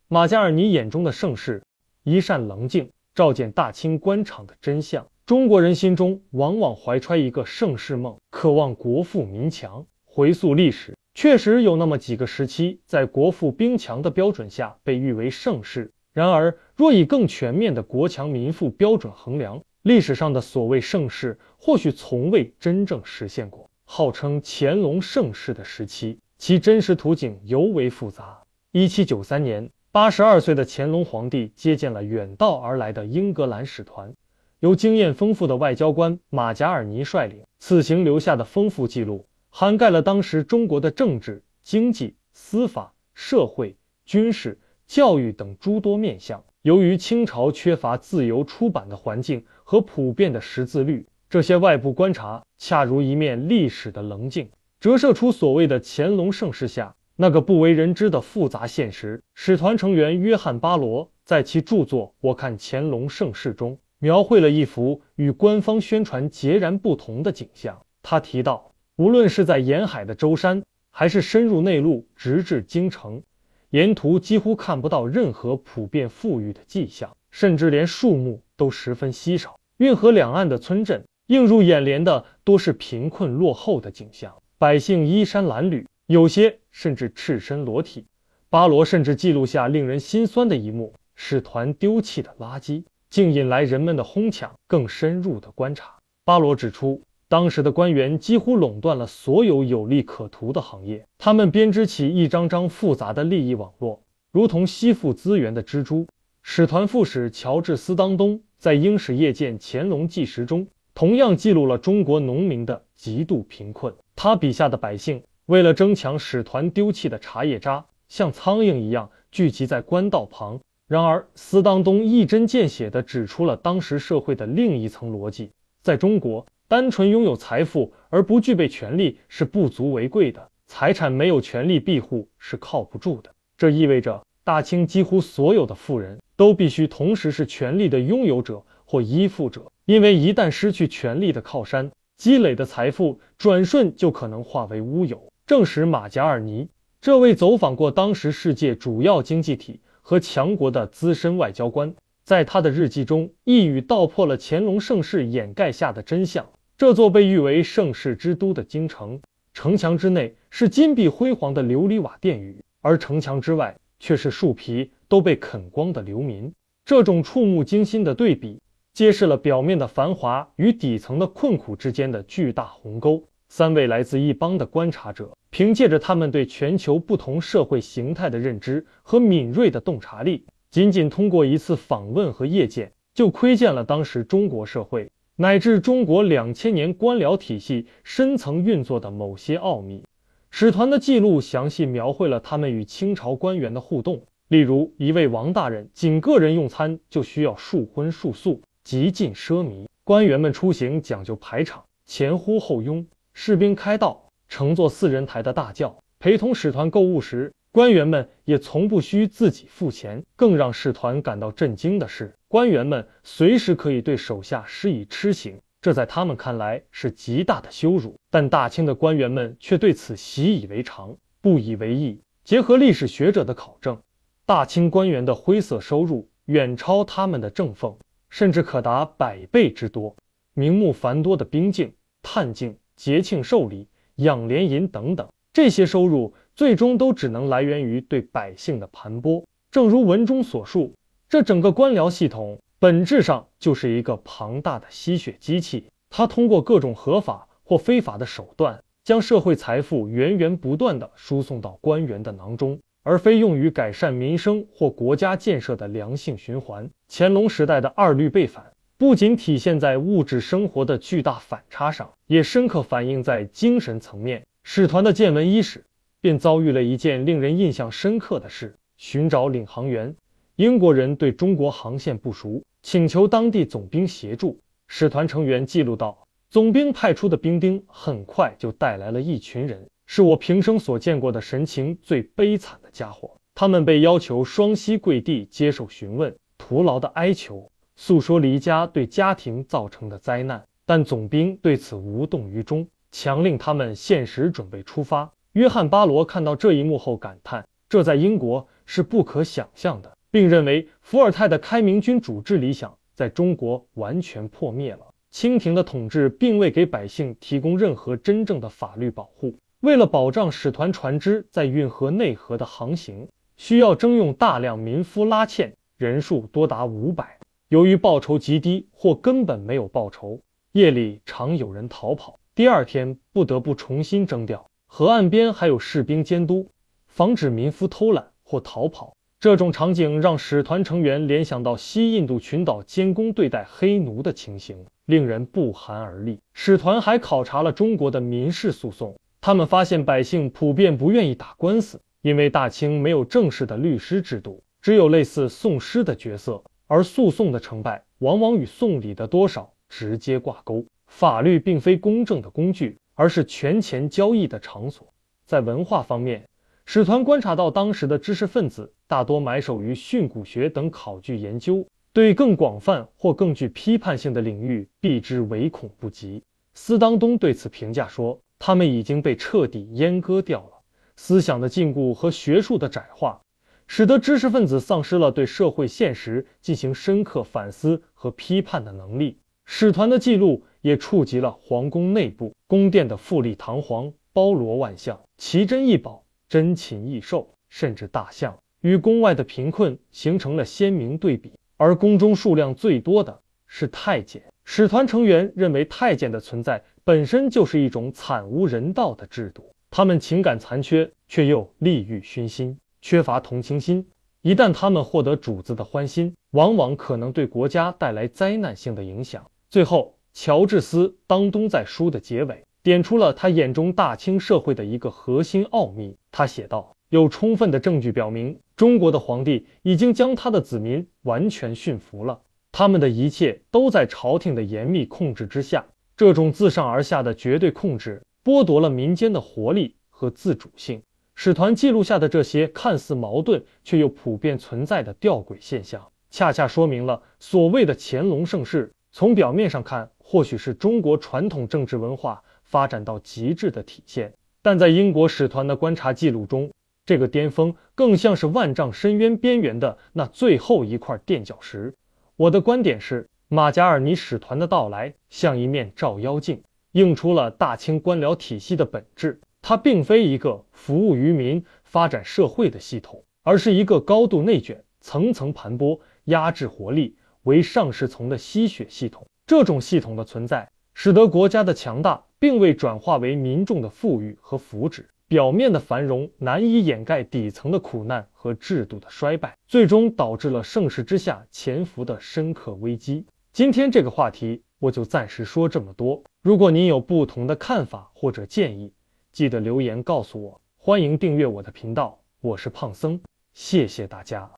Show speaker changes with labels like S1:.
S1: 马加尔尼眼中的盛世，一扇棱镜，照见大清官场的真相。中国人心中往往怀揣一个盛世梦，渴望国富民强。回溯历史，确实有那么几个时期，在国富兵强的标准下被誉为盛世。然而，若以更全面的国强民富标准衡量，历史上的所谓盛世，或许从未真正实现过。号称乾隆盛世的时期，其真实图景尤为复杂。1793年，82岁的乾隆皇帝接见了远道而来的英格兰使团，由经验丰富的外交官马加尔尼率领。此行留下的丰富记录，涵盖了当时中国的政治、经济、司法、社会、军事、教育等诸多面向。由于清朝缺乏自由出版的环境和普遍的识字率，这些外部观察恰如一面历史的棱镜，折射出所谓的乾隆盛世下那个不为人知的复杂现实。使团成员约翰·巴罗在其著作《我看乾隆盛世》中，描绘了一幅与官方宣传截然不同的景象。他提到，无论是在沿海的舟山，还是深入内陆直至京城，沿途几乎看不到任何普遍富裕的迹象，甚至连树木都十分稀少。运河两岸的村镇，映入眼帘的多是贫困落后的景象，百姓衣衫褴褛，有些甚至赤身裸体。巴罗甚至记录下令人心酸的一幕：使团丢弃的垃圾，竟引来人们的哄抢。更深入的观察，巴罗指出，当时的官员几乎垄断了所有有利可图的行业，他们编织起一张张复杂的利益网络，如同吸附资源的蜘蛛。使团副使乔治·斯当东在《英史夜见乾隆纪实》中，同样记录了中国农民的极度贫困。他笔下的百姓为了争抢使团丢弃的茶叶渣，像苍蝇一样聚集在官道旁。然而，斯当东一针见血地指出了当时社会的另一层逻辑：在中国，单纯拥有财富而不具备权力是不足为贵的，财产没有权力庇护是靠不住的。这意味着大清几乎所有的富人都必须同时是权力的拥有者或依附者，因为一旦失去权力的靠山，积累的财富转瞬就可能化为乌有。正使马加尔尼这位走访过当时世界主要经济体和强国的资深外交官，在他的日记中一语道破了乾隆盛世掩盖下的真相。这座被誉为盛世之都的京城，城墙之内是金碧辉煌的琉璃瓦殿宇，而城墙之外却是树皮都被啃光的流民。这种触目惊心的对比，揭示了表面的繁华与底层的困苦之间的巨大鸿沟。三位来自一邦的观察者，凭借着他们对全球不同社会形态的认知和敏锐的洞察力，仅仅通过一次访问和谒见，就窥见了当时中国社会乃至中国2000年官僚体系深层运作的某些奥秘。使团的记录详细描绘了他们与清朝官员的互动，例如一位王大人仅个人用餐就需要数荤数素，极尽奢靡。官员们出行讲究排场，前呼后拥，士兵开道，乘坐4人台的大轿，陪同使团购物时，官员们也从不需自己付钱。更让使团感到震惊的是，官员们随时可以对手下施以笞刑，这在他们看来是极大的羞辱，但大清的官员们却对此习以为常，不以为意。结合历史学者的考证，大清官员的灰色收入远超他们的正俸，甚至可达100倍之多。名目繁多的兵竞、探竞、节庆寿礼、养廉银等等，这些收入最终都只能来源于对百姓的盘剥。正如文中所述，这整个官僚系统本质上就是一个庞大的吸血机器，它通过各种合法或非法的手段，将社会财富源源不断地输送到官员的囊中，而非用于改善民生或国家建设的良性循环。乾隆时代的二律背反，不仅体现在物质生活的巨大反差上，也深刻反映在精神层面。使团的见闻伊始，便遭遇了一件令人印象深刻的事：寻找领航员。英国人对中国航线不熟，请求当地总兵协助。使团成员记录道，总兵派出的兵丁很快就带来了一群人，是我平生所见过的神情最悲惨的家伙。他们被要求双膝跪地接受询问，徒劳的哀求，诉说离家对家庭造成的灾难，但总兵对此无动于衷，强令他们限时准备出发。约翰·巴罗看到这一幕后感叹，这在英国是不可想象的，并认为伏尔泰的开明君主制理想在中国完全破灭了。清廷的统治并未给百姓提供任何真正的法律保护。为了保障使团船只在运河内河的航行，需要征用大量民夫拉纤，人数多达500。由于报酬极低或根本没有报酬，夜里常有人逃跑，第二天不得不重新征调。河岸边还有士兵监督，防止民夫偷懒或逃跑。这种场景让使团成员联想到西印度群岛监工对待黑奴的情形，令人不寒而栗。使团还考察了中国的民事诉讼，他们发现百姓普遍不愿意打官司，因为大清没有正式的律师制度，只有类似讼师的角色，而诉讼的成败往往与送礼的多少直接挂钩。法律并非公正的工具，而是权钱交易的场所。在文化方面，使团观察到当时的知识分子大多埋首于训诂学等考据研究，对更广泛或更具批判性的领域避之唯恐不及。斯当东对此评价说，他们已经被彻底阉割掉了。思想的禁锢和学术的窄化，使得知识分子丧失了对社会现实进行深刻反思和批判的能力。使团的记录也触及了皇宫内部，宫殿的富丽堂皇，包罗万象，奇珍异宝，珍禽异兽，甚至大象，与宫外的贫困形成了鲜明对比。而宫中数量最多的是太监。使团成员认为太监的存在本身就是一种惨无人道的制度，他们情感残缺，却又利欲熏心，缺乏同情心。一旦他们获得主子的欢心，往往可能对国家带来灾难性的影响。最后，乔治斯·当东在书的结尾点出了他眼中大清社会的一个核心奥秘。他写道，有充分的证据表明，中国的皇帝已经将他的子民完全驯服了，他们的一切都在朝廷的严密控制之下。这种自上而下的绝对控制剥夺了民间的活力和自主性。使团记录下的这些看似矛盾却又普遍存在的吊诡现象，恰恰说明了所谓的乾隆盛世从表面上看或许是中国传统政治文化发展到极致的体现，但在英国使团的观察记录中，这个巅峰更像是万丈深渊边缘的那最后一块垫脚石。我的观点是，马加尔尼使团的到来像一面照妖镜，映出了大清官僚体系的本质。它并非一个服务于民、发展社会的系统，而是一个高度内卷、层层盘剥、压制活力、为上士从的吸血系统。这种系统的存在，使得国家的强大并未转化为民众的富裕和福祉，表面的繁荣难以掩盖底层的苦难和制度的衰败，最终导致了盛世之下潜伏的深刻危机。今天这个话题我就暂时说这么多，如果您有不同的看法或者建议，记得留言告诉我，欢迎订阅我的频道，我是胖僧，谢谢大家。